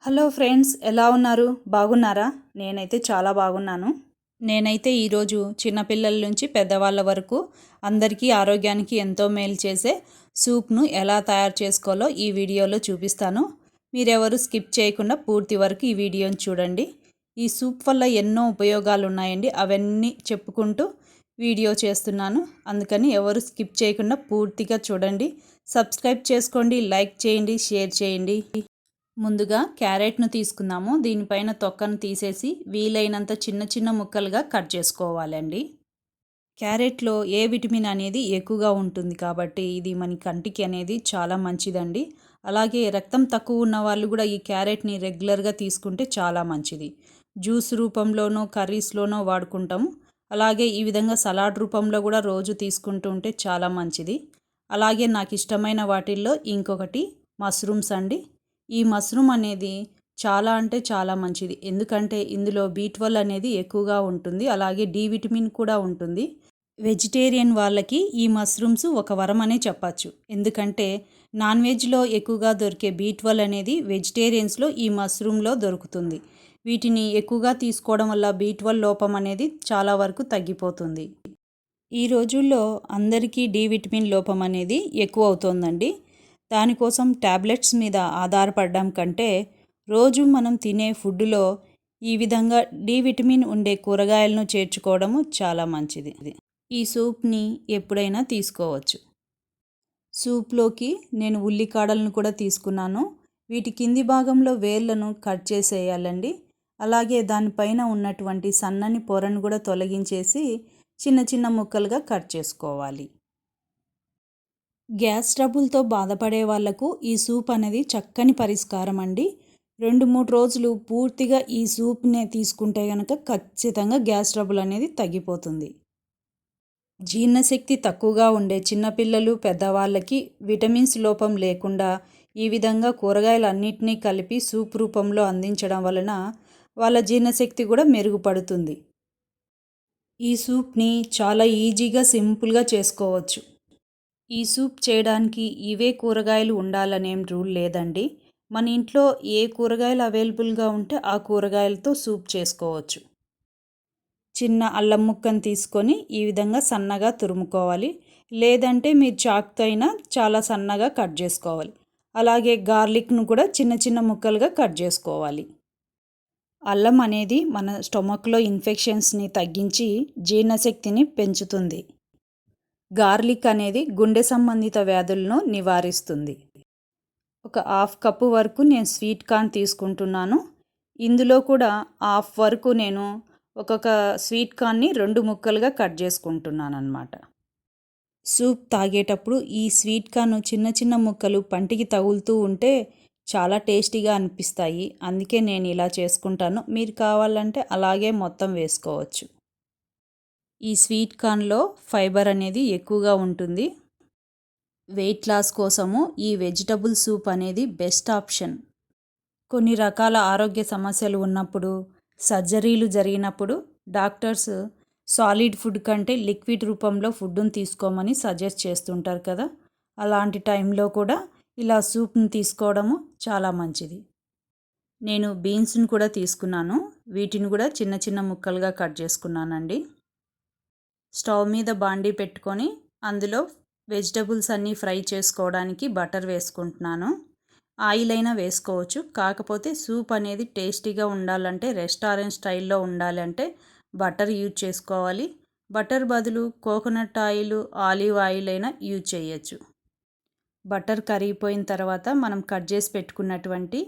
Hello friends, ఎలా ఉన్నారు? బాగున్నారా? నేనైతే చాలా బాగున్నాను. నేనైతే ఈరోజు చిన్నపిల్లల నుంచి పెద్దవాళ్ళ వరకు అందరికీ ఆరోగ్యానికి ఎంతో మేలు చేసే సూప్ను ఎలా తయారు చేసుకోవాలో ఈ వీడియోలో చూపిస్తాను. మీరెవరు స్కిప్ చేయకుండా పూర్తి వరకు ఈ వీడియోని చూడండి. ఈ సూప్ వల్ల ఎన్నో ఉపయోగాలు ఉన్నాయండి. అవన్నీ చెప్పుకుంటూ వీడియో చేస్తున్నాను. అందుకని ఎవరు స్కిప్ చేయకుండా పూర్తిగా చూడండి. సబ్స్క్రైబ్ చేసుకోండి, లైక్ చేయండి, షేర్ చేయండి. ముందుగా క్యారెట్ను తీసుకుందాము. దీనిపైన తొక్కను తీసేసి వీలైనంత చిన్న చిన్న ముక్కలుగా కట్ చేసుకోవాలండి. క్యారెట్లో ఏ విటమిన్ అనేది ఎక్కువగా ఉంటుంది కాబట్టి ఇది మన కంటికి అనేది చాలా మంచిదండి. అలాగే రక్తం తక్కువ ఉన్న వాళ్ళు కూడా ఈ క్యారెట్ని రెగ్యులర్గా తీసుకుంటే చాలా మంచిది. జ్యూస్ రూపంలోనో కర్రీస్లోనో వాడుకుంటాము. అలాగే ఈ విధంగా సలాడ్ రూపంలో కూడా రోజు తీసుకుంటూ ఉంటే చాలా మంచిది. అలాగే నాకు ఇష్టమైన వాటిల్లో ఇంకొకటి మష్రూమ్స్ అండి. ఈ మష్రూమ్ అనేది చాలా అంటే చాలా మంచిది. ఎందుకంటే ఇందులో B12 అనేది ఎక్కువగా ఉంటుంది. అలాగే డి విటమిన్ కూడా ఉంటుంది. వెజిటేరియన్ వాళ్ళకి ఈ మష్రూమ్స్ ఒక వరం అనే చెప్పచ్చు. ఎందుకంటే నాన్ వెజ్లో ఎక్కువగా దొరికే B12 అనేది వెజిటేరియన్స్లో ఈ మష్రూమ్లో దొరుకుతుంది. వీటిని ఎక్కువగా తీసుకోవడం వల్ల B12 లోపం అనేది చాలా వరకు తగ్గిపోతుంది. ఈ రోజుల్లో అందరికీ డి విటమిన్ లోపం అనేది ఎక్కువ అవుతోందండి. దానికోసం టాబ్లెట్స్ మీద ఆధారపడడం కంటే రోజు మనం తినే ఫుడ్లో ఈ విధంగా డి విటమిన్ ఉండే కూరగాయలను చేర్చుకోవడము చాలా మంచిది. ఈ సూప్ని ఎప్పుడైనా తీసుకోవచ్చు. సూప్లోకి నేను ఉల్లికాడలను కూడా తీసుకున్నాను. వీటి కింది భాగంలో వేర్లను కట్ చేసేయాలండి. అలాగే దానిపైన ఉన్నటువంటి సన్నని పొరను కూడా తొలగించేసి చిన్న చిన్న ముక్కలుగా కట్ చేసుకోవాలి. గ్యాస్ ట్రబుల్తో బాధపడే వాళ్లకు ఈ సూప్ అనేది చక్కని పరిష్కారం అండి. 2-3 రోజులు పూర్తిగా ఈ సూప్నే తీసుకుంటే కనుక ఖచ్చితంగా గ్యాస్ ట్రబుల్ అనేది తగ్గిపోతుంది. జీర్ణశక్తి తక్కువగా ఉండే చిన్నపిల్లలు, పెద్దవాళ్ళకి విటమిన్స్ లోపం లేకుండా ఈ విధంగా కూరగాయలన్నింటినీ కలిపి సూప్ రూపంలో అందించడం వలన వాళ్ళ జీర్ణశక్తి కూడా మెరుగుపడుతుంది. ఈ సూప్ని చాలా ఈజీగా సింపుల్గా చేసుకోవచ్చు. ఈ సూప్ చేయడానికి ఇవే కూరగాయలు ఉండాలనేం రూల్ లేదండి. మన ఇంట్లో ఏ కూరగాయలు అవైలబుల్గా ఉంటే ఆ కూరగాయలతో సూప్ చేసుకోవచ్చు. చిన్న అల్లం ముక్కను తీసుకొని ఈ విధంగా సన్నగా తురుముకోవాలి. లేదంటే మీరు చాకుతో అయినా చాలా సన్నగా కట్ చేసుకోవాలి. అలాగే గార్లిక్ను కూడా చిన్న చిన్న ముక్కలుగా కట్ చేసుకోవాలి. అల్లం అనేది మన స్టొమక్లో ఇన్ఫెక్షన్స్ని తగ్గించి జీర్ణశక్తిని పెంచుతుంది. గార్లిక్ అనేది గుండె సంబంధిత వ్యాధులను నివారిస్తుంది. ఒక 1/2 కప్పు వరకు నేను స్వీట్ కార్న్ తీసుకుంటున్నాను. ఇందులో కూడా 1/2 వరకు నేను ఒక్కొక్క స్వీట్ కార్న్ని 2 ముక్కలుగా కట్ చేసుకుంటున్నాను అన్నమాట. సూప్ తాగేటప్పుడు ఈ స్వీట్ కార్న్ చిన్న చిన్న ముక్కలు పంటికి తగులుతూ ఉంటే చాలా టేస్టీగా అనిపిస్తాయి. అందుకే నేను ఇలా చేసుకుంటాను. మీరు కావాలంటే అలాగే మొత్తం వేసుకోవచ్చు. ఈ స్వీట్ కార్న్లో ఫైబర్ అనేది ఎక్కువగా ఉంటుంది. వెయిట్ లాస్ కోసము ఈ వెజిటబుల్ సూప్ అనేది బెస్ట్ ఆప్షన్. కొన్ని రకాల ఆరోగ్య సమస్యలు ఉన్నప్పుడు, సర్జరీలు జరిగినప్పుడు డాక్టర్స్ సాలిడ్ ఫుడ్ కంటే లిక్విడ్ రూపంలో ఫుడ్ను తీసుకోమని సజెస్ట్ చేస్తుంటారు కదా. అలాంటి టైంలో కూడా ఇలా సూప్ని తీసుకోవడము చాలా మంచిది. నేను బీన్స్ని కూడా తీసుకున్నాను. వీటిని కూడా చిన్న చిన్న ముక్కలుగా కట్ చేసుకున్నానండి. స్టవ్ మీద బాండీ పెట్టుకొని అందులో వెజిటబుల్స్ అన్నీ ఫ్రై చేసుకోవడానికి బటర్ వేసుకుంటున్నాను. ఆయిల్ అయినా వేసుకోవచ్చు. కాకపోతే సూప్ అనేది టేస్టీగా ఉండాలంటే, రెస్టారెంట్ స్టైల్లో ఉండాలంటే బటర్ యూజ్ చేసుకోవాలి. బటర్ బదులు కోకోనట్ ఆయిల్, ఆలివ్ ఆయిల్ అయినా యూజ్ చేయొచ్చు. బటర్ కరిగిపోయిన తర్వాత మనం కట్ చేసి పెట్టుకున్నటువంటి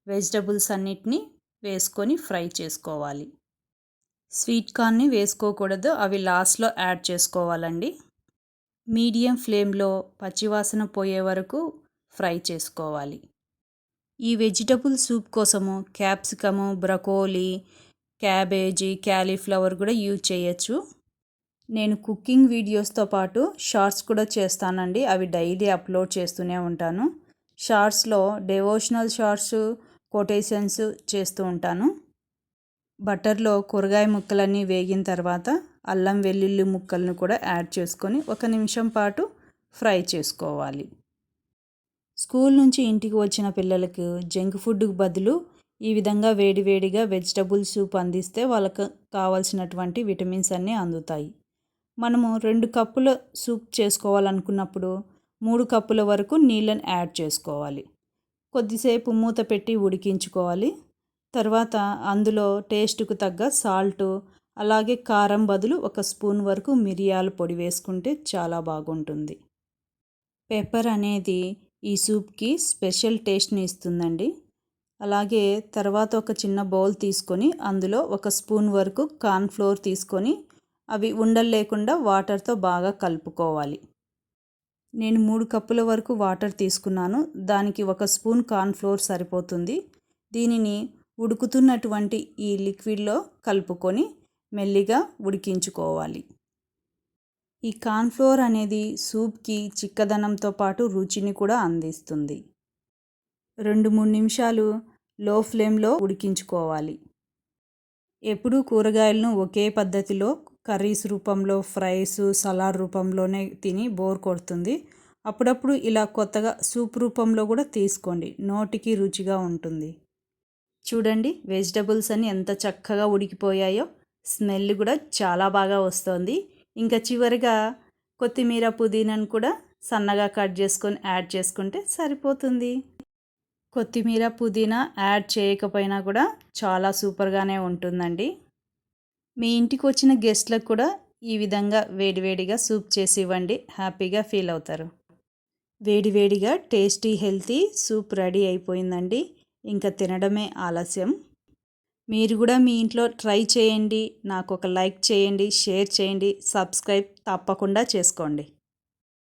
వెజిటబుల్స్ అన్నిటినీ వేసుకొని ఫ్రై చేసుకోవాలి. స్వీట్ కార్న్ని వేసుకోకూడదు, అవి లాస్ట్లో యాడ్ చేసుకోవాలండి. మీడియం ఫ్లేమ్లో పచ్చివాసన పోయే వరకు ఫ్రై చేసుకోవాలి. ఈ వెజిటబుల్ సూప్ కోసము క్యాప్సికము, బ్రకోలీ, క్యాబేజీ, క్యాలీఫ్లవర్ కూడా యూజ్ చేయొచ్చు. నేను కుకింగ్ వీడియోస్తో పాటు షార్ట్స్ కూడా చేస్తానండి. అవి డైలీ అప్లోడ్ చేస్తూనే ఉంటాను. షార్ట్స్లో డివోషనల్ షార్ట్స్, కొటేషన్స్ చేస్తూ ఉంటాను. బటర్లో కూరగాయ ముక్కలన్నీ వేగిన తర్వాత అల్లం వెల్లుల్లి ముక్కలను కూడా యాడ్ చేసుకొని 1 నిమిషం పాటు ఫ్రై చేసుకోవాలి. స్కూల్ నుంచి ఇంటికి వచ్చిన పిల్లలకు జంక్ ఫుడ్కు బదులు ఈ విధంగా వేడివేడిగా వెజిటబుల్ సూప్ అందిస్తే వాళ్ళకు కావాల్సినటువంటి విటమిన్స్ అన్నీ అందుతాయి. మనము 2 కప్పుల సూప్ చేసుకోవాలనుకున్నప్పుడు 3 కప్పుల వరకు నీళ్ళని యాడ్ చేసుకోవాలి. కొద్దిసేపు మూత పెట్టి ఉడికించుకోవాలి. తర్వాత అందులో టేస్ట్‌కు తగ్గ సాల్టు, అలాగే కారం బదులు 1 స్పూన్ వరకు మిరియాల పొడి వేసుకుంటే చాలా బాగుంటుంది. పెప్పర్ అనేది ఈ సూప్‌కి స్పెషల్ టేస్ట్‌ని ఇస్తుందండి. అలాగే తర్వాత ఒక చిన్న బౌల్ తీసుకొని అందులో 1 స్పూన్ వరకు కార్న్ ఫ్లోర్ తీసుకొని అవి ఉండలు లేకుండా వాటర్‌తో బాగా కలుపుకోవాలి. నేను 3 కప్పుల వరకు వాటర్ తీసుకున్నాను. దానికి 1 స్పూన్ కార్న్ ఫ్లోర్ సరిపోతుంది. దీనిని ఉడుకుతున్నటువంటి ఈ లిక్విడ్‌లో కలుపుకొని మెల్లిగా ఉడికించుకోవాలి. ఈ కార్న్ ఫ్లోర్ అనేది సూప్‌కి చిక్కదనంతో పాటు రుచిని కూడా అందిస్తుంది. 2-3 నిమిషాలు లో ఫ్లేమ్‌లో ఉడికించుకోవాలి. ఎప్పుడూ కూరగాయలను ఒకే పద్ధతిలో కర్రీస్ రూపంలో, ఫ్రైస్, సలాడ్ రూపంలోనే తిని బోర్ కొడుతుంది. అప్పుడప్పుడు ఇలా కొత్తగా సూప్ రూపంలో కూడా తీసుకోండి. నోటికి రుచిగా ఉంటుంది. చూడండి వెజిటబుల్స్ అన్నీ ఎంత చక్కగా ఉడికిపోయాయో. స్మెల్ కూడా చాలా బాగా వస్తోంది. ఇంకా చివరిగా కొత్తిమీర, పుదీనాను కూడా సన్నగా కట్ చేసుకొని యాడ్ చేసుకుంటే సరిపోతుంది. కొత్తిమీర, పుదీనా యాడ్ చేయకపోయినా కూడా చాలా సూపర్గానే ఉంటుందండి. మీ ఇంటికి వచ్చిన గెస్ట్లకు కూడా ఈ విధంగా వేడివేడిగా సూప్ చేసి ఇవ్వండి. హ్యాపీగా ఫీల్ అవుతారు. వేడివేడిగా టేస్టీ హెల్తీ సూప్ రెడీ అయిపోయిందండి. ఇంకా తినడమే ఆలస్యం. మీరు కూడా మీ ఇంట్లో ట్రై చేయండి. నాకు ఒక లైక్ చేయండి, షేర్ చేయండి, సబ్స్క్రైబ్ తప్పకుండా చేసుకోండి.